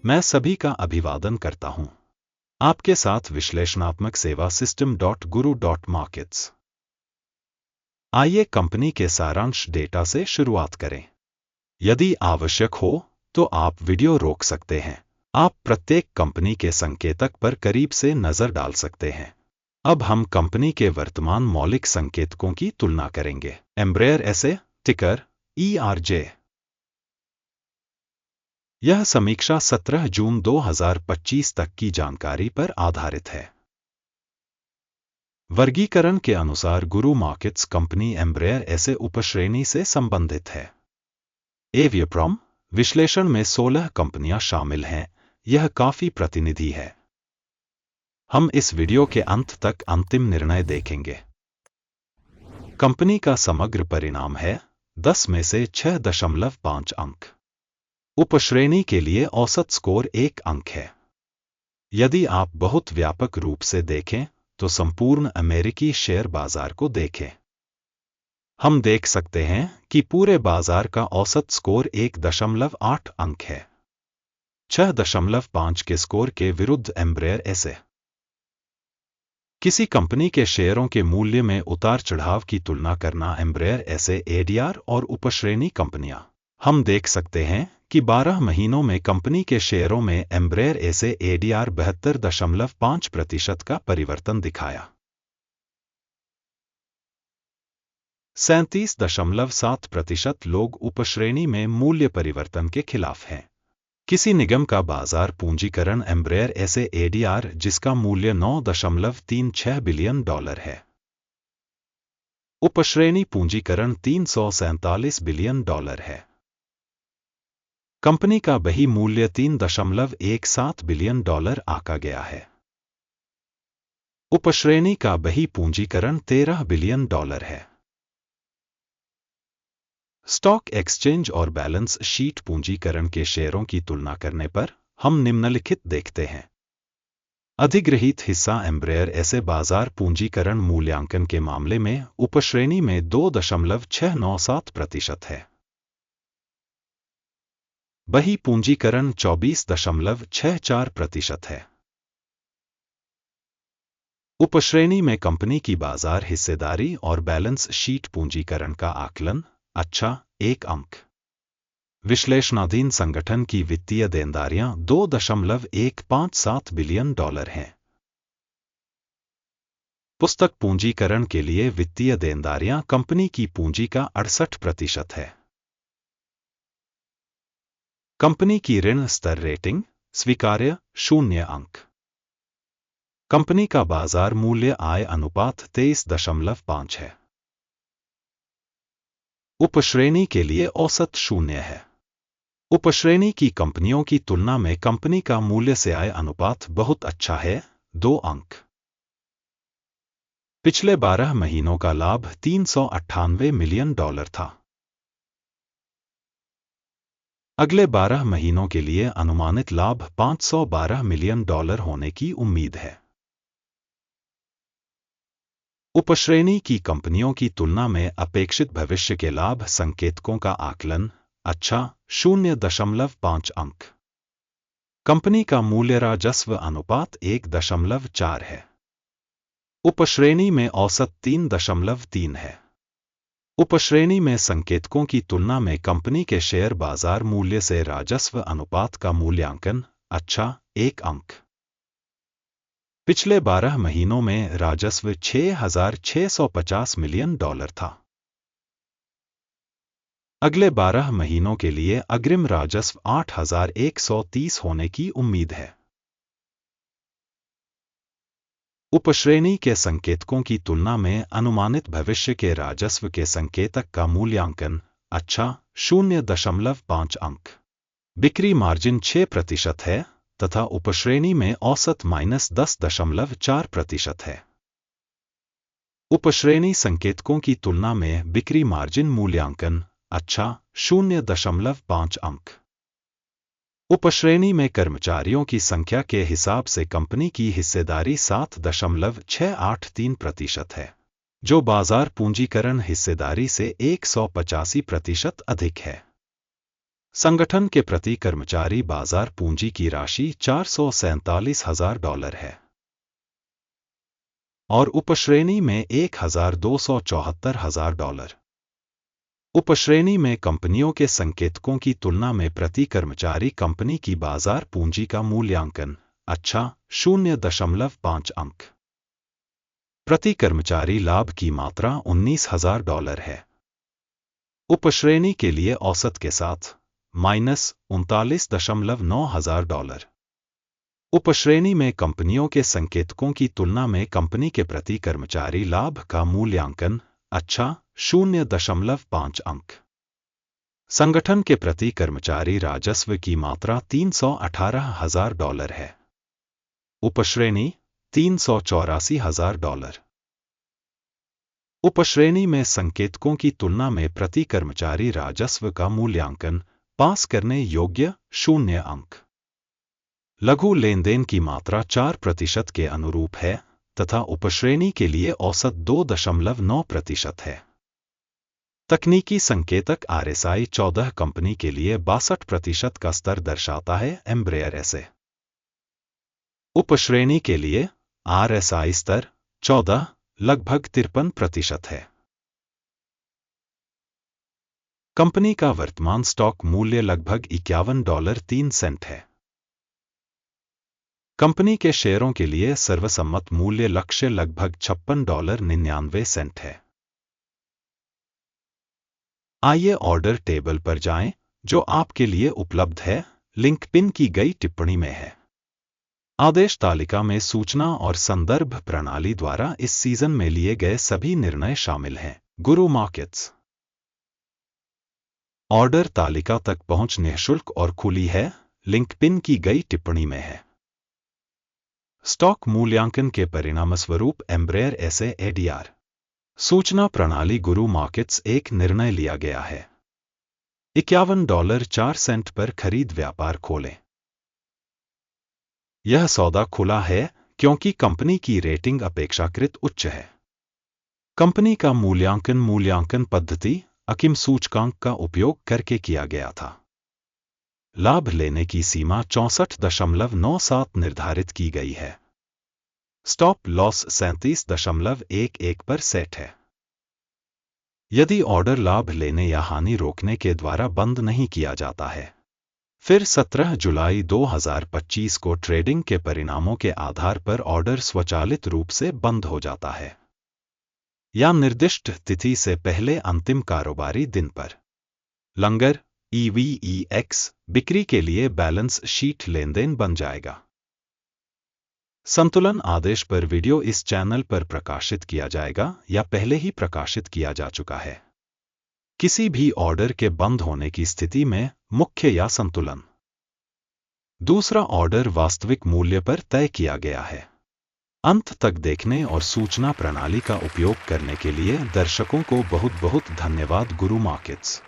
मैं सभी का अभिवादन करता हूं। आपके साथ विश्लेषणात्मक सेवा सिस्टम .guru.markets। आइए कंपनी के सारांश डेटा से शुरुआत करें। यदि आवश्यक हो तो आप वीडियो रोक सकते हैं। आप प्रत्येक कंपनी के संकेतक पर करीब से नजर डाल सकते हैं। अब हम कंपनी के वर्तमान मौलिक संकेतकों की तुलना करेंगे। एम्ब्रेयर एसए, टिकर ERJ। यह समीक्षा 17 जून 2025 तक की जानकारी पर आधारित है। वर्गीकरण के अनुसार गुरु मार्केट्स कंपनी एम्ब्रेयर एसए उपश्रेणी से संबंधित है। एवियोप्रॉम विश्लेषण में 16 कंपनियां शामिल हैं। यह काफी प्रतिनिधि है। हम इस वीडियो के अंत तक अंतिम निर्णय देखेंगे। कंपनी का समग्र परिणाम है 10 में से 6.5 अंक। उपश्रेणी के लिए औसत स्कोर 1 अंक है। यदि आप बहुत व्यापक रूप से देखें तो संपूर्ण अमेरिकी शेयर बाजार को देखें। हम देख सकते हैं कि पूरे बाजार का औसत स्कोर 1.8 अंक है। 6.5 के स्कोर के विरुद्ध एम्ब्रेयर एसए। किसी कंपनी के शेयरों के मूल्य में उतार चढ़ाव की तुलना करना। एम्ब्रेयर एसए ADR और उपश्रेणी कंपनियां। हम देख सकते हैं कि 12 महीनों में कंपनी के शेयरों में एम्ब्रेयर एसए ADR 72.5% का परिवर्तन दिखाया। 37.7% लोग उपश्रेणी में मूल्य परिवर्तन के खिलाफ हैं। किसी निगम का बाजार पूंजीकरण एम्ब्रेयर एसए ADR जिसका मूल्य $9.36 बिलियन है। उपश्रेणी पूंजीकरण $347 बिलियन है। कंपनी का बही मूल्य $3.17 बिलियन आका गया है। उपश्रेणी का बही पूंजीकरण $13 बिलियन है। स्टॉक एक्सचेंज और बैलेंस शीट पूंजीकरण के शेयरों की तुलना करने पर हम निम्नलिखित देखते हैं। अधिग्रहित हिस्सा एम्ब्रेयर एसए बाजार पूंजीकरण मूल्यांकन के मामले में उपश्रेणी में 2.697% है। बही पूंजीकरण 24.64% है। उपश्रेणी में कंपनी की बाजार हिस्सेदारी और बैलेंस शीट पूंजीकरण का आकलन अच्छा 1 अंक। विश्लेषणाधीन संगठन की वित्तीय देनदारियां $2.157 बिलियन हैं। पुस्तक पूंजीकरण के लिए वित्तीय देनदारियां कंपनी की पूंजी का 68% है। कंपनी की ऋण स्तर रेटिंग स्वीकार्य 0 अंक। कंपनी का बाजार मूल्य आय अनुपात 23.5 है। उपश्रेणी के लिए औसत 0 है। उपश्रेणी की कंपनियों की तुलना में कंपनी का मूल्य से आय अनुपात बहुत अच्छा है 2 अंक। पिछले 12 महीनों का लाभ $398 मिलियन था। अगले 12 महीनों के लिए अनुमानित लाभ $512 मिलियन होने की उम्मीद है। उपश्रेणी की कंपनियों की तुलना में अपेक्षित भविष्य के लाभ संकेतकों का आकलन अच्छा 0.5 अंक। कंपनी का मूल्य राजस्व अनुपात 1.4 है। उपश्रेणी में औसत 3.3 है। उपश्रेणी में संकेतकों की तुलना में कंपनी के शेयर बाजार मूल्य से राजस्व अनुपात का मूल्यांकन अच्छा 1 अंक। पिछले 12 महीनों में राजस्व $6,650 मिलियन था। अगले 12 महीनों के लिए अग्रिम राजस्व 8,130 होने की उम्मीद है। उपश्रेणी के संकेतकों की तुलना में अनुमानित भविष्य के राजस्व के संकेतक का मूल्यांकन अच्छा 0.5 अंक। बिक्री मार्जिन 6% है तथा उपश्रेणी में औसत -10.4% है। उपश्रेणी संकेतकों की तुलना में बिक्री मार्जिन मूल्यांकन अच्छा 0.5 अंक। उपश्रेणी में कर्मचारियों की संख्या के हिसाब से कंपनी की हिस्सेदारी 7.683% है, जो बाजार पूंजीकरण हिस्सेदारी से 185% अधिक है। संगठन के प्रति कर्मचारी बाजार पूंजी की राशि $447,000 है और उपश्रेणी में $1,274,000। उपश्रेणी में कंपनियों के संकेतकों की तुलना में प्रति कर्मचारी कंपनी की बाजार पूंजी का मूल्यांकन अच्छा 0.5 अंक। प्रति कर्मचारी लाभ की मात्रा $19,000 है। उपश्रेणी के लिए औसत के साथ -$39,900। उपश्रेणी में कंपनियों के संकेतकों की तुलना में कंपनी के प्रति कर्मचारी लाभ का मूल्यांकन अच्छा 0.5 अंक। संगठन के प्रति कर्मचारी राजस्व की मात्रा $318,000 है। उपश्रेणी $384,000। उपश्रेणी में संकेतकों की तुलना में प्रति कर्मचारी राजस्व का मूल्यांकन पास करने योग्य 0 अंक। लघु लेनदेन की मात्रा 4% के अनुरूप है तथा उपश्रेणी के लिए औसत 2.9% है। तकनीकी संकेतक RSI 14 कंपनी के लिए 62% का स्तर दर्शाता है। एम्ब्रेयर एसए उपश्रेणी के लिए RSI स्तर 14 लगभग 53% है। कंपनी का वर्तमान स्टॉक मूल्य लगभग $51.03 है। कंपनी के शेयरों के लिए सर्वसम्मत मूल्य लक्ष्य लगभग $56.99 है। आइए ऑर्डर टेबल पर जाएं, जो आपके लिए उपलब्ध है, लिंक पिन की गई टिप्पणी में है। आदेश तालिका में सूचना और संदर्भ प्रणाली द्वारा इस सीजन में लिए गए सभी निर्णय शामिल हैं। गुरु मार्केट्स ऑर्डर तालिका तक पहुंच निःशुल्क और खुली है, लिंक पिन की गई टिप्पणी में है। स्टॉक मूल्यांकन के परिणामस्वरूप एम्ब्रेयर एसए ADR सूचना प्रणाली गुरु मार्केट्स एक निर्णय लिया गया है। $51.04 पर खरीद व्यापार खोलें। यह सौदा खुला है क्योंकि कंपनी की रेटिंग अपेक्षाकृत उच्च है। कंपनी का मूल्यांकन पद्धति अकिम सूचकांक का उपयोग करके किया गया था। लाभ लेने की सीमा 64.97 निर्धारित की गई है। स्टॉप लॉस 37.11 पर सेट है। यदि ऑर्डर लाभ लेने या हानि रोकने के द्वारा बंद नहीं किया जाता है, फिर 17 जुलाई 2025 को ट्रेडिंग के परिणामों के आधार पर ऑर्डर स्वचालित रूप से बंद हो जाता है या निर्दिष्ट तिथि से पहले अंतिम कारोबारी दिन पर। लंगर EVEX बिक्री के लिए बैलेंस शीट लेनदेन बन जाएगा। संतुलन आदेश पर वीडियो इस चैनल पर प्रकाशित किया जाएगा या पहले ही प्रकाशित किया जा चुका है। किसी भी ऑर्डर के बंद होने की स्थिति में मुख्य या संतुलन। दूसरा ऑर्डर वास्तविक मूल्य पर तय किया गया है। अंत तक देखने और सूचना प्रणाली का उपयोग करने के लिए दर्शकों को बहुत बहुत धन्यवाद। गुरु मार्केट्स।